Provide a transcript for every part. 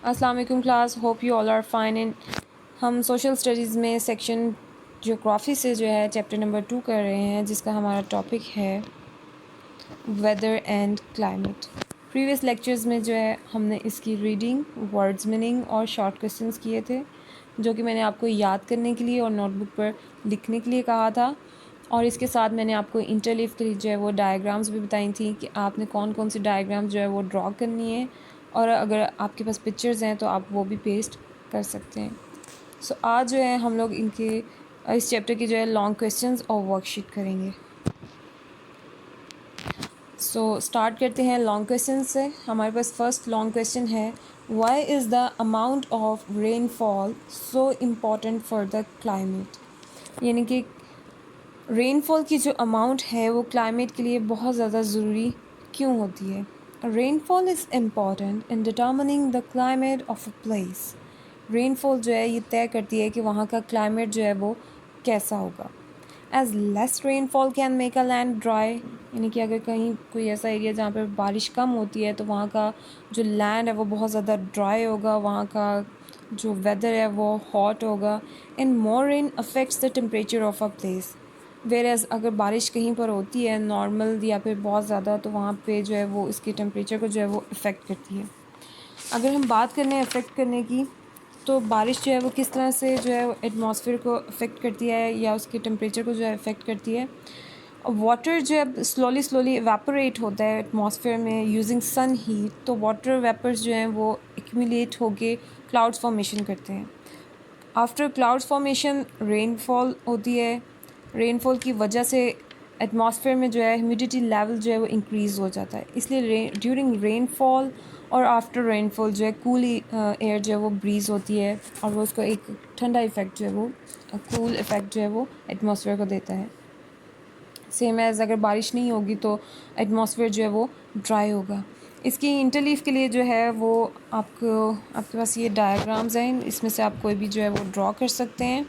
अस्सलाम वालेकुम class, hope you all are fine. And हम सोशल स्टडीज़ में सेक्शन ज्योग्राफी से जो है चैप्टर नंबर 2 कर रहे हैं, जिसका हमारा टॉपिक है weather and climate. Previous lectures में जो है हमने इसकी रीडिंग, वर्ड्स मीनिंग और शॉर्ट क्वेश्चंस किए थे, जो कि मैंने आपको याद करने के लिए और नोटबुक पर लिखने के लिए कहा था। और इसके साथ मैंने आपको इंटरलीव के लिए जो है वो डायग्राम्स भी बताई थी कि आपने कौन कौन सी डायग्राम्स जो है वो ड्रॉ करनी है, और अगर आपके पास पिक्चर्स हैं तो आप वो भी पेस्ट कर सकते हैं। सो आज जो है हम लोग इनके इस चैप्टर की जो है लॉन्ग क्वेश्चंस और वर्कशीट करेंगे। सो स्टार्ट करते हैं लॉन्ग क्वेश्चन से। हमारे पास फर्स्ट लॉन्ग क्वेश्चन है, why is the amount of rainfall so important for the climate. यानी कि रेनफॉल की जो अमाउंट है वो क्लाइमेट के लिए बहुत ज़्यादा ज़रूरी क्यों होती है। Rainfall is important in determining the climate of a place. Rainfall जो है ये तय करती है कि वहाँ का क्लाइमेट जो है वो कैसा होगा। As less rainfall can make a land dry, यानी कि अगर कहीं कोई ऐसा एरिया जहाँ पर बारिश कम होती है तो वहाँ का जो लैंड है वो बहुत ज़्यादा ड्राई होगा, वहाँ का जो वेदर है वो हॉट होगा। And more rain affects the temperature of a place. Whereas अगर बारिश कहीं पर होती है नॉर्मल या फिर बहुत ज़्यादा, तो वहाँ पे जो है वो इसके टेम्परेचर को जो है वो इफ़ेक्ट करती है। अगर हम बात करने इफ़ेक्ट करने की, तो बारिश जो है वो किस तरह से जो है एटमॉस्फेयर को इफ़ेक्ट करती है या उसके टेम्परेचर को जो है इफ़ेक्ट करती है। वाटर जब स्लोली इवेपोरेट होता है एटमॉस्फेयर में यूजिंग सन हीट, तो वाटर वेपर्स जो हैं वो एक्यूमुलेट होके क्लाउड्स फॉर्मेशन करते हैं। आफ्टर क्लाउड्स फॉर्मेशन रेनफॉल होती है। रेनफॉल की वजह से एटमॉस्फेयर में जो है ह्यूमिडिटी लेवल जो है वो इंक्रीज़ हो जाता है, इसलिए ड्यूरिंग रेनफॉल और आफ्टर रेनफॉल जो है कूल एयर जो है वो ब्रीज़ होती है, और वो उसको एक ठंडा इफ़ेक्ट जो है वो कूल इफ़ेक्ट जो है वो एटमॉस्फेयर को देता है। सेम एज़ अगर बारिश नहीं होगी तो एटमॉस्फेयर जो है वो ड्राई होगा। इसकी इंटरलीफ के लिए जो है वो आपके पास ये डायग्राम्स हैं, इसमें से आप कोई भी जो है वो ड्रॉ कर सकते हैं।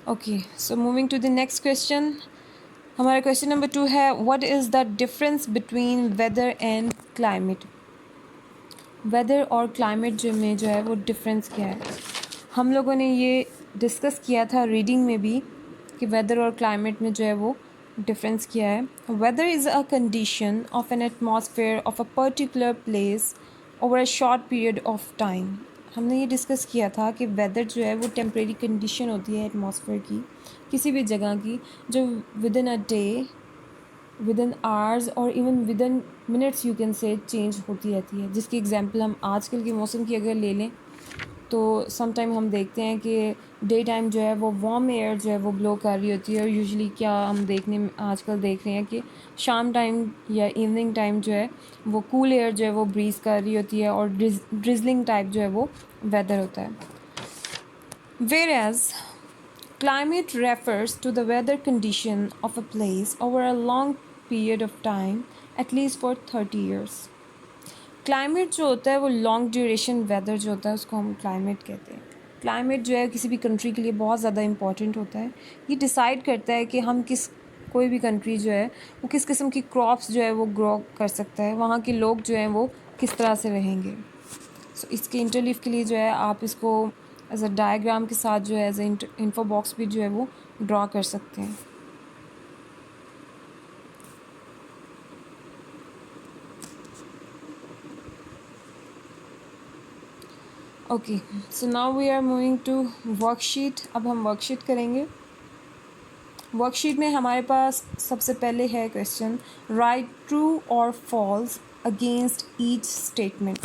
Okay, so moving to the next question. हमारा क्वेश्चन नंबर 2 है, what is the difference between weather and climate. Weather और क्लाइमेट जो है वो डिफरेंस क्या है। हम लोगों ने ये डिस्कस किया था रीडिंग में भी कि वेदर और क्लाइमेट में जो है वो डिफरेंस क्या है। Weather is a condition of an atmosphere of a particular place over a short period of time. हमने ये डिस्कस किया था कि वेदर जो है वो टेम्परेरी कंडीशन होती है एटमॉस्फेयर की, किसी भी जगह की, जो within a day, within hours और even within minutes you can say change होती रहती है। जिसकी एग्जांपल हम आजकल के मौसम की अगर ले लें, तो सम टाइम हम देखते हैं कि डे टाइम जो है वो वार्म एयर जो है वो ब्लो कर रही होती है, और यूजुअली क्या हम देखने में आजकल देख रहे हैं कि शाम टाइम या इवनिंग टाइम जो है वो कूल एयर जो है वो ब्रीज़ कर रही होती है, और ड्रिजलिंग टाइप जो है वो वेदर होता है। Whereas climate refers to the weather condition of a place over a long period of time, at least for 30 years. Climate जो होता है वो लॉन्ग ड्यूरेशन वेदर जो होता है उसको हम क्लाइमेट कहते हैं। क्लाइमेट जो है किसी भी कंट्री के लिए बहुत ज़्यादा इंपॉर्टेंट होता है। ये डिसाइड करता है कि हम कोई भी कंट्री जो है वो किस किस्म की क्रॉप्स जो है वो ग्रो कर सकता है, वहाँ के लोग जो हैं वो किस तरह से रहेंगे। सो इसके इंटरलीव के लिए जो है आप इसको एज अ डायग्राम के साथ जो है एज ए इन्फो बॉक्स भी जो है वो ड्रॉ कर सकते हैं। Okay, so now we are moving to worksheet. अब हम वर्कशीट करेंगे। वर्कशीट में हमारे पास सबसे पहले है क्वेश्चन, राइट ट्रू और false against each statement.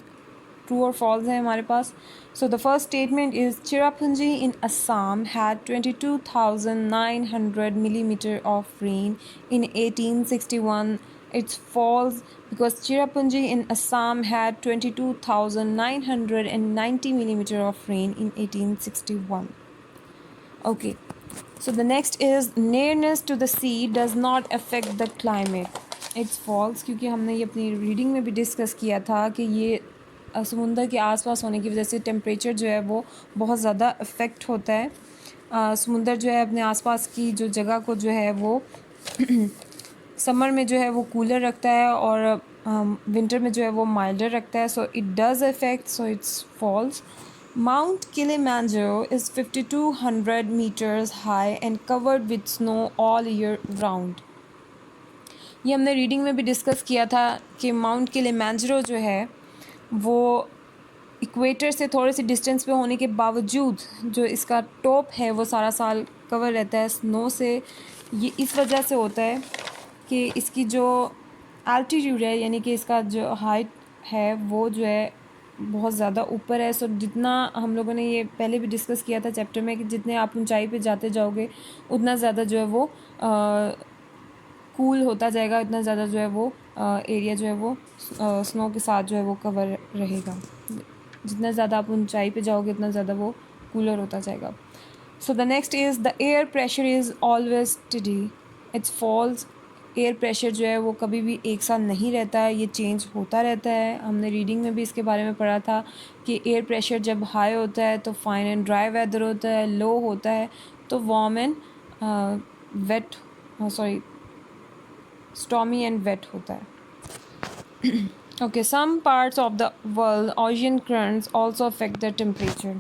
True और फॉल्स है हमारे पास। So the first statement is Cherrapunji in Assam had 22,900 millimeter of rain in 1861. It's false because Cherrapunji in Assam had 22,990 millimeter of rain in 1861. Okay, so the next is nearness to the sea does not affect the climate. It's false क्योंकि हमने ये अपनी reading में भी discuss किया था कि ये समुंदर के आसपास होने की वजह से टेम्परेचर जो है वो बहुत ज़्यादा अफेक्ट होता है। समुंदर जो है अपने आसपास की जो जगह को जो है वो समर में जो है वो कूलर रखता है, और विंटर में जो है वो माइल्डर रखता है, so it does affect, so it's false. Mount Kilimanjaro is 5200 meters high and covered with snow all year round. ये हमने रीडिंग में भी डिस्कस किया था कि माउंट किलिमंजारो जो है वो इक्वेटर से थोड़े से डिस्टेंस पे होने के बावजूद जो इसका टॉप है वो सारा साल कवर रहता है स्नो से. ये इस वजह से होता है कि इसकी जो एल्टीट्यूड है, यानी कि इसका जो हाइट है वो जो है बहुत ज़्यादा ऊपर है. सो जितना हम लोगों ने ये पहले भी डिस्कस किया था चैप्टर में कि जितने आप ऊंचाई पे जाते जाओगे उतना ज़्यादा जो है वो कूल होता जाएगा, इतना ज़्यादा जो है वो एरिया जो है वो स्नो के साथ जो है वो कवर रहेगा. जितना ज़्यादा आप ऊंचाई पे जाओगे उतना ज़्यादा वो कूलर होता जाएगा. So the next is the air pressure is always steady. It's false. Air pressure जो है वो कभी भी एक साथ नहीं रहता है, ये चेंज होता रहता है. हमने रीडिंग में भी इसके बारे में पढ़ा था कि एयर प्रेशर जब हाई होता है तो फाइन एंड ड्राई वेदर होता है, लो होता है तो warm and wet sorry stormy and wet होता है. Okay, some parts of the world ocean currents also affect the temperature.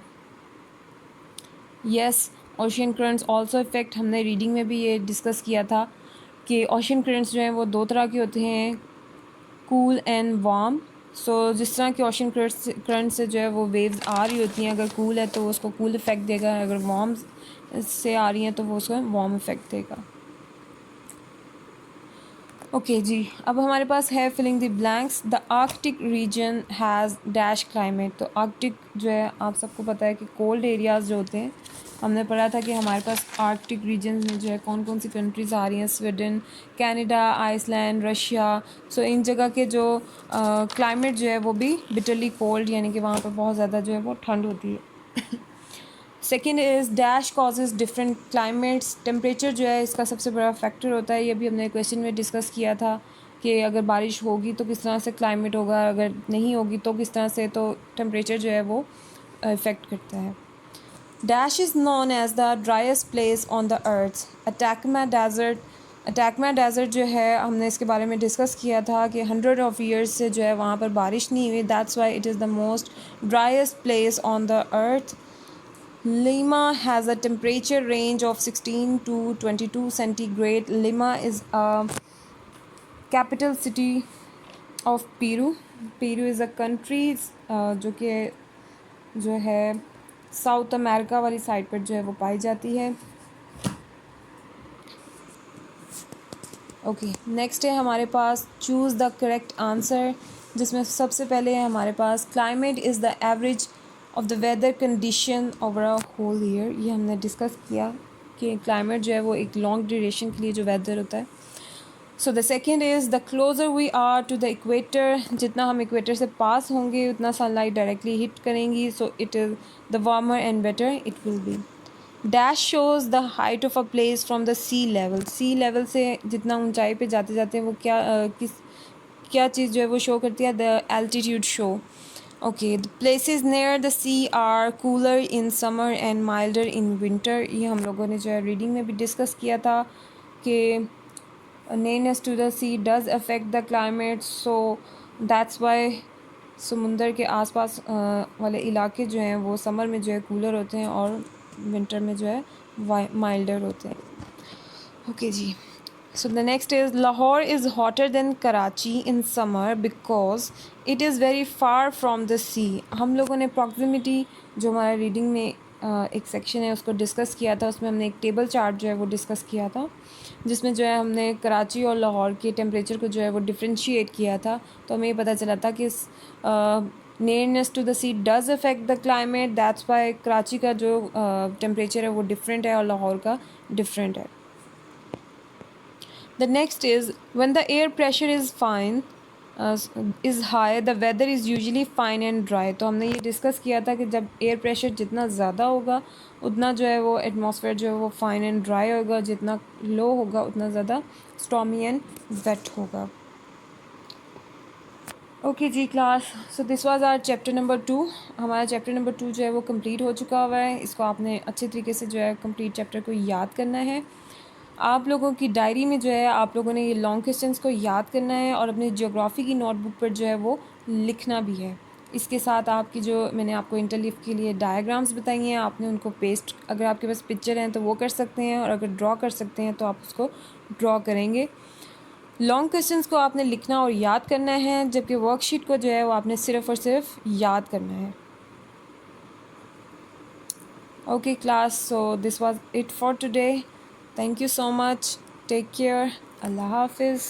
Yes, ocean currents also affect. हमने रीडिंग में भी ये डिस्कस किया था कि ocean currents जो हैं वो दो तरह के होते हैं, कूल एंड वार्म. सो जिस तरह के ocean currents से जो है वो वेव्स आ रही होती हैं, अगर कूल है तो उसको कूल इफेक्ट देगा, अगर वार्म से आ रही हैं तो वो उसको वार्म इफेक्ट देगा. ओके जी, अब हमारे पास है filling the blanks. The Arctic region has dash climate. तो आर्कटिक जो है आप सबको पता है कि कोल्ड एरियाज़ जो होते हैं, हमने पढ़ा था कि हमारे पास आर्कटिक रीजन में जो है कौन कौन सी कंट्रीज़ आ रही हैं, स्वीडन, कनाडा, आइसलैंड, रशिया. सो इन जगह के जो क्लाइमेट जो है वो भी बिटरली कोल्ड, यानी कि वहाँ पर बहुत ज़्यादा जो है वो ठंड होती है. Second is dash causes different climates. Temperature जो है इसका सबसे बड़ा फैक्टर होता है. ये भी हमने क्वेश्चन में डिस्कस किया था कि अगर बारिश होगी तो किस तरह से क्लाइमेट होगा, अगर नहीं होगी तो किस तरह से, तो टेम्परेचर जो है वो इफ़ेक्ट करता है. Dash is known as the driest place on the earth. Atacama desert जो है हमने इसके बारे में डिस्कस किया था कि 100 ऑफ ईयर्स से जो है वहाँ पर बारिश नहीं हुई. That's why it is the most driest place on the earth. Lima has a temperature range of 16 to 22 centigrade. Lima is a capital city of Peru. Peru is a country जो कि जो है साउथ अमेरिका वाली side पर जो है वो पाई जाती है. ओके, नेक्स्ट है हमारे पास चूज़ द करेक्ट आंसर, जिसमें सबसे पहले है हमारे पास climate is the average of the weather condition over a whole year. ये हमने डिस्कस किया कि क्लाइमेट जो है वो एक लॉन्ग ड्यूरेशन के लिए जो वेदर होता है. So the second is the closer we are to the equator. जितना हम इक्वेटर से पास होंगे उतना सनलाइट डायरेक्टली हिट करेंगी, so it is the warmer and better it will be. Dash shows the height of a place from the sea level. Sea level से जितना ऊंचाई पे जाते जाते हैं वो क्या चीज़ जो है वो शो करती है, the altitude show. Okay, the places near the sea are cooler in summer and milder in winter. ये हम लोगों ने जो है रीडिंग में भी डिस्कस किया था कि nearness to the sea does affect the climate, so that's why समुंदर के आसपास वाले इलाके जो हैं वो समर में जो है कूलर होते हैं और विंटर में जो है माइल्डर होते हैं. Okay ji, so the next is Lahore is hotter than Karachi in summer because it is very far from the sea. हम लोगों ने प्रॉक्सिमिटी जो हमारा रीडिंग में एक सेक्शन है उसको डिस्कस किया था. उसमें हमने एक टेबल चार्ट जो है वो डिस्कस किया था जिसमें जो है हमने कराची और लाहौर के टेम्परेचर को जो है वो डिफ्रेंशिएट किया था. तो हमें ये पता चला था कि nearness to the sea does affect the climate. That's why Karachi का जो टेम्परेचर है वो डिफरेंट है और लाहौर का डिफरेंट है. The next is when the air pressure is high, the weather is usually fine and dry. तो हमने ये डिस्कस किया था कि जब एयर प्रेशर जितना ज़्यादा होगा उतना जो है वो एटमॉस्फेयर जो है वो फाइन एंड ड्राई होगा, जितना लो होगा उतना ज़्यादा स्टॉमी एंड वेट होगा. ओके जी class, so this was our chapter number 2. हमारा चैप्टर नंबर 2 जो है वो कंप्लीट हो चुका हुआ है. इसको आपने अच्छे तरीके से जो है कंप्लीट चैप्टर को याद करना है. आप लोगों की डायरी में जो है आप लोगों ने ये लॉन्ग क्वेश्चंस को याद करना है और अपनी ज्योग्राफी की नोटबुक पर जो है वो लिखना भी है। इसके साथ आपकी जो मैंने आपको इंटरलीव के लिए डायग्राम्स बताई हैं आपने उनको पेस्ट, अगर आपके पास पिक्चर हैं तो वो कर सकते हैं, और अगर ड्रॉ कर सकते हैं तो आप उसको ड्रॉ करेंगे। लॉन्ग क्वेश्चंस को आपने लिखना और याद करना है, जबकि वर्कशीट को जो है वो आपने सिर्फ़ और सिर्फ याद करना है। Okay class, so this was it for today. Thank you so much. Take care. Allah Hafiz.